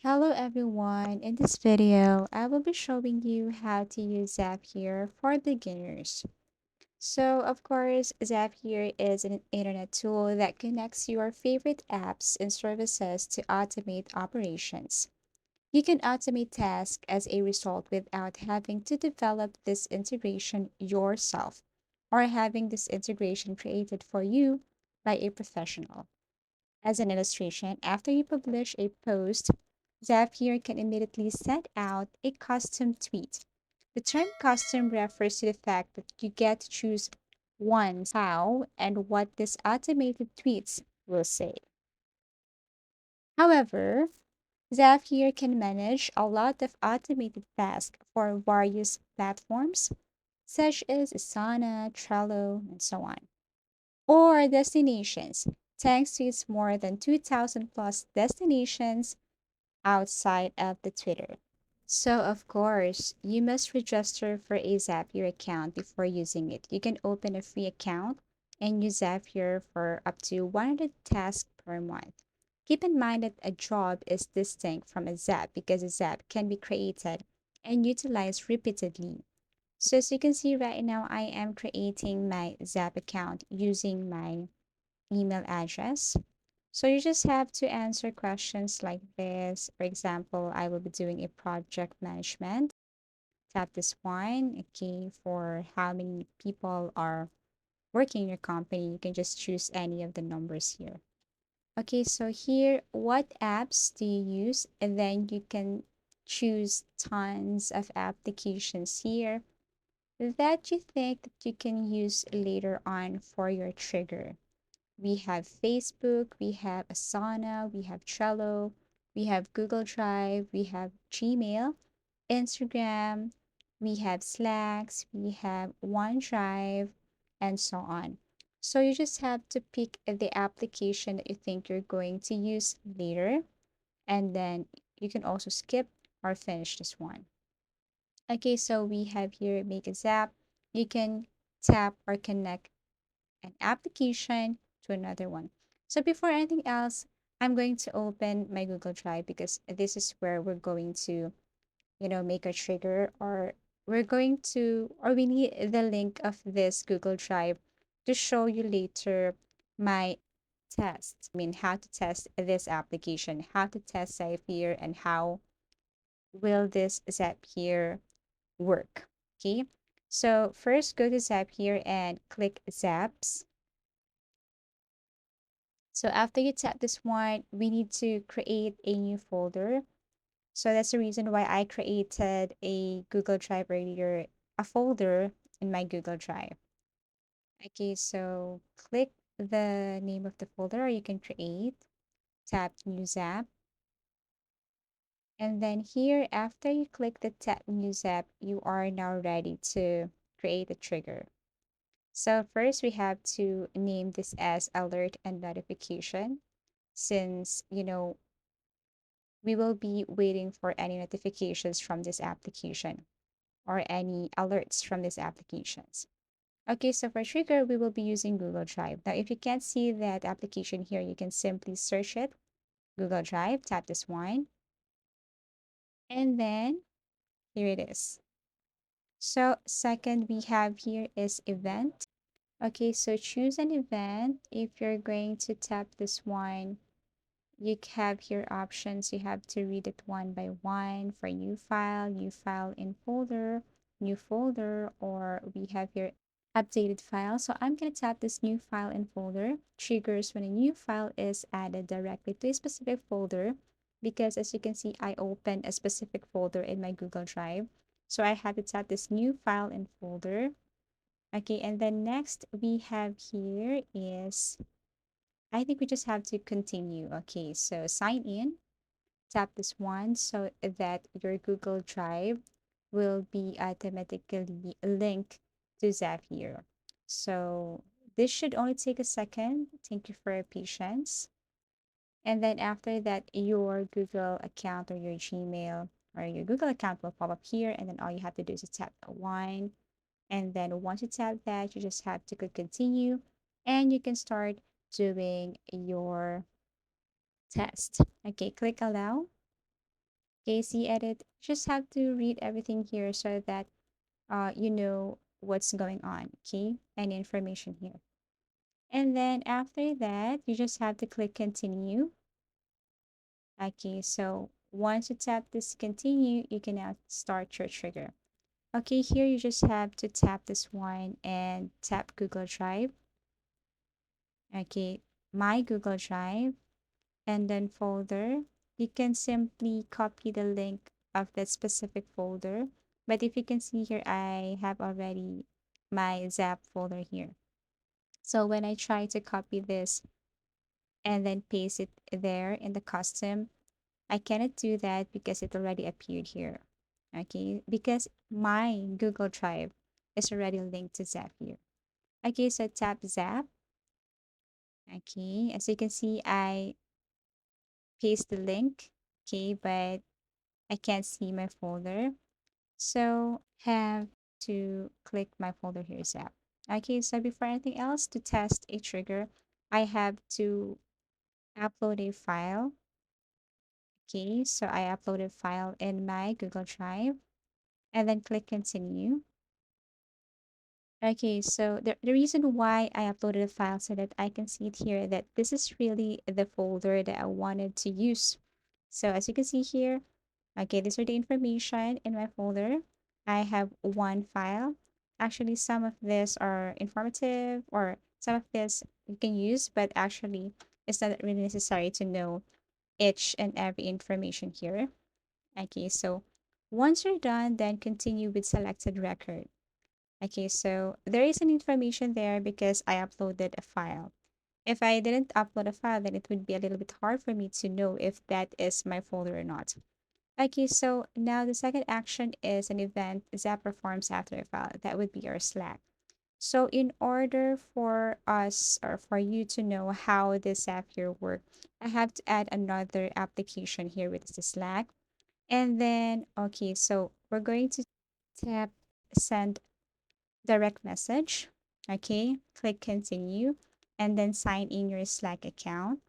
Hello everyone, in this video, I will be showing you how to use Zapier for beginners. So, of course, Zapier is an internet tool that connects your favorite apps and services to automate operations. You can automate tasks as a result without having to develop this integration yourself or having this integration created for you by a professional. As an illustration, after you publish a post, Zapier can immediately send out a custom tweet. The term custom refers to the fact that you get to choose once how and what these automated tweets will say. However, Zapier can manage a lot of automated tasks for various platforms, such as Asana, Trello, and so on, or destinations, thanks to its more than 2,000 plus destinations outside of the Twitter. So, of course, you must register for a Zapier account before using it. You can open a free account and use Zapier for up to 100 tasks per month. Keep in mind that a job is distinct from a Zap because a Zap can be created and utilized repeatedly. So, as you can see right now, I am creating my Zap account using my email address. So you just have to answer questions like this. For example, I will be doing a project management. Tap this one. Okay, for how many people are working in your company, you can just choose any of the numbers here. Okay, so here, what apps do you use? And then you can choose tons of applications here that you think that you can use later on for your trigger. We have Facebook, we have Asana, we have Trello, we have Google Drive, we have Gmail, Instagram, we have Slacks, we have OneDrive, and so on. So you just have to pick the application that you think you're going to use later, and then you can also skip or finish this one. Okay, so we have here Make a Zap. You can tap or connect an application to another one. So before anything else, I'm going to open my Google Drive because this is where we're going to, make a trigger or we're going to, or we need the link of this Google Drive to show you later my test. I mean, how to test this application, how to test Zapier, and how will this Zapier work. Okay. So first go to Zapier and click Zaps. So after you tap this one, we need to create a new folder. So that's the reason why I created a Google Drive earlier, a folder in my Google Drive. Okay, so click the name of the folder or you can create, tap News App. And then here, after you click the tap News App, you are now ready to create a trigger. So first we have to name this as alert and notification since, we will be waiting for any notifications from this application or any alerts from these applications. Okay, so for trigger, we will be using Google Drive. Now, if you can't see that application here, you can simply search it, Google Drive, tap this one, and then here it is. So second we have here is event. Okay, so choose an event. If you're going to tap this one, you have here options. You have to read it one by one for new file in folder, new folder, or we have here updated file. So I'm going to tap this new file in folder. Triggers when a new file is added directly to a specific folder because as you can see, I opened a specific folder in my Google Drive. So I have to tap this new file in folder. Okay, and then next we have here is I think we just have to continue. Okay, so sign in, tap this one so that your Google Drive will be automatically linked to Zapier. So this should only take a second. Thank you for your patience. And then after that, your Google account or your Gmail or your Google account will pop up here. And then all you have to do is tap the one. And then once you tap that, you just have to click continue and you can start doing your test. Okay, click allow. Okay, see edit. Just have to read everything here so that you know what's going on. Okay, any information here. And then after that, you just have to click continue. Okay, so once you tap this continue, you can now start your trigger. Okay, here you just have to tap this one and tap Google Drive. Okay, my Google Drive and then folder. You can simply copy the link of that specific folder. But if you can see here, I have already my Zap folder here. So when I try to copy this and then paste it there in the custom, I cannot do that because it already appeared here. Okay, because my Google Drive is already linked to Zapier. Okay, so tap Zap. Okay, as you can see, I paste the link. Okay, but I can't see my folder. So have to click my folder here, Zap. Okay, so before anything else, to test a trigger, I have to upload a file. Okay, so I upload a file in my Google Drive and then click continue. Okay, so the reason why I uploaded a file so that I can see it here that this is really the folder that I wanted to use. So as you can see here, okay, these are the information in my folder. I have one file. Actually, some of this are informative or some of this you can use, but actually it's not really necessary to know each and every information here. Okay, so once you're done, then continue with selected record. Okay, so there is an information there because I uploaded a file. If I didn't upload a file, then it would be a little bit hard for me to know if that is my folder or not. Okay, so now the second action is an event Zap performs after a file. That would be our Slack. So in order for us or for you to know how this Zapier work, I have to add another application here with the Slack. And then, okay, so we're going to tap send direct message. Okay, click continue and then sign in your Slack account.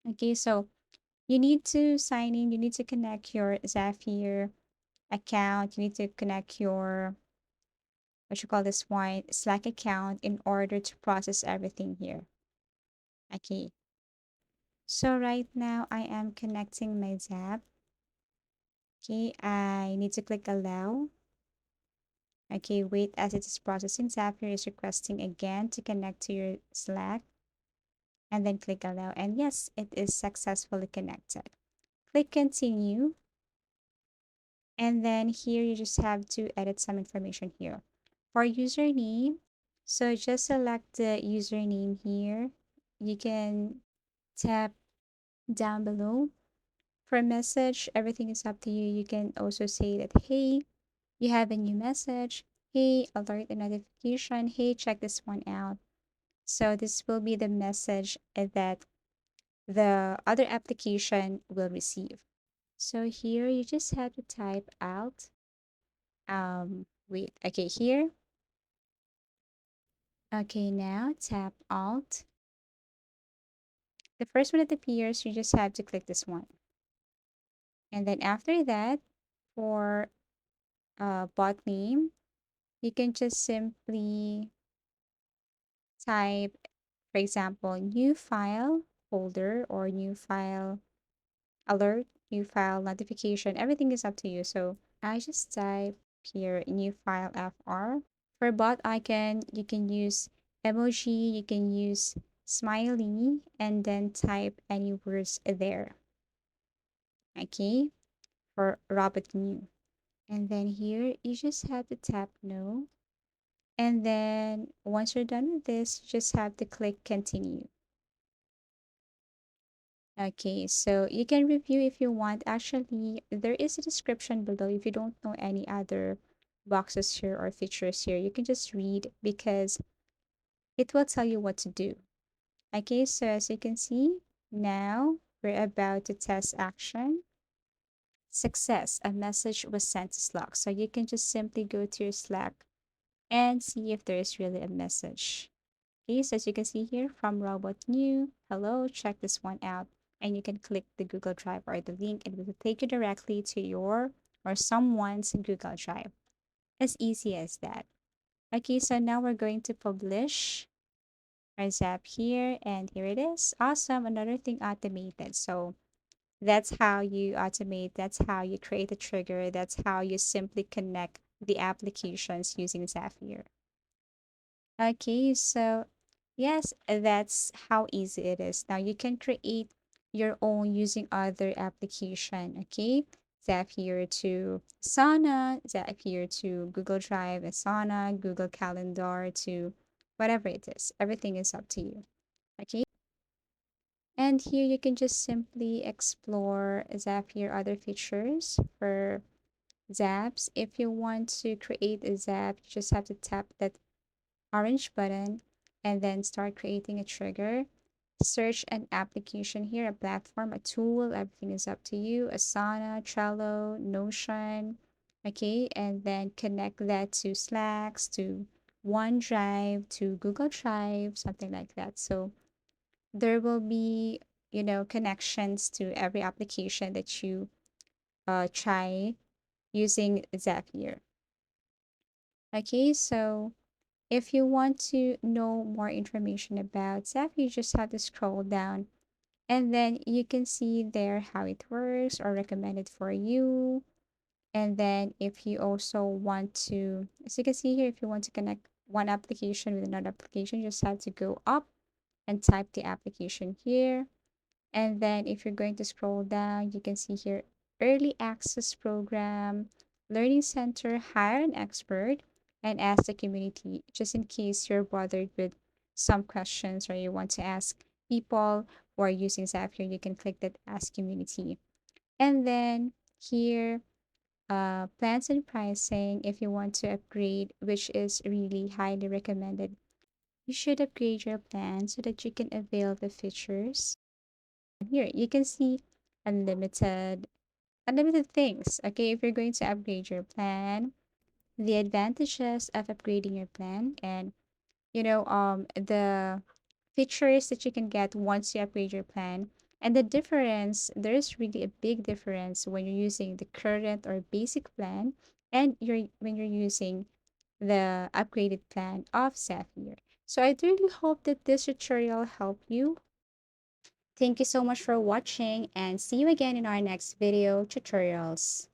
Okay, so you need to sign in, you need to connect your Zapier account, you need to connect your what you call this one Slack account in order to process everything here. Okay, so right now I am connecting my Zap. Okay, I need to click allow. Okay, wait as it is processing. Zapier is requesting again to connect to your Slack and then click allow. And yes, it is successfully connected. Click continue. And then here you just have to edit some information here. For username, so just select the username here. You can tap down below. For message, everything is up to you. You can also say that, hey, you have a new message. Hey, alert and notification. Hey, check this one out. So this will be the message that the other application will receive. So here you just have to type out wait, okay, here. Okay, now tap Alt. The first one that appears, you just have to click this one. And then after that, for bot name, you can just simply type, for example, new file folder or new file alert, new file notification. Everything is up to you. So I just type here new file FR. For bot icon, you can use emoji, you can use smiley, and then type any words there. Okay, for robot new. And then here, you just have to tap no. And then once you're done with this, you just have to click continue. Okay, so you can review if you want. Actually, there is a description below. If you don't know any other boxes here or features here, you can just read because it will tell you what to do. Okay, so as you can see, now we're about to test action. Success, a message was sent to Slack. So you can just simply go to your Slack and see if there is really a message. Okay, so as you can see here from Robot New, hello, check this one out. and you can click the Google Drive or the link, and it will take you directly to your or someone's Google Drive. As easy as that. Okay, so now we're going to publish our Zap here, and here it is. Awesome. Another thing automated. So that's how you automate, that's how you create a trigger, that's how you simply connect the applications using Zapier. Okay, so yes, that's how easy it is. Now you can create your own using other application, okay? Zapier to Asana, Zapier to Google Drive, Asana, Google Calendar to whatever it is. Everything is up to you, okay? And here you can just simply explore Zapier other features for Zaps. If you want to create a Zap, you just have to tap that orange button and then start creating a trigger. Search an application here, a platform, a tool, everything is up to you. Asana, Trello, Notion, okay, and then connect that to Slacks, to OneDrive, to Google Drive, something like that. So there will be, connections to every application that you try using Zapier. Okay, so if you want to know more information about Zap, you just have to scroll down and then you can see there how it works or recommended for you. And then if you also want to, as you can see here, if you want to connect one application with another application, you just have to go up and type the application here. And then if you're going to scroll down, you can see here early access program, learning center, hire an expert, and ask the community just in case you're bothered with some questions or you want to ask people who are using Zapier, you can click that ask community. And then here, plans and pricing, if you want to upgrade, which is really highly recommended, you should upgrade your plan so that you can avail the features. Here, you can see unlimited unlimited things. Okay, if you're going to upgrade your plan, the advantages of upgrading your plan and the features that you can get once you upgrade your plan. And the difference, there's really a big difference when you're using the current or basic plan and when you're using the upgraded plan of Zephyr. So I do really hope that this tutorial helped you. Thank you so much for watching and see you again in our next video tutorials.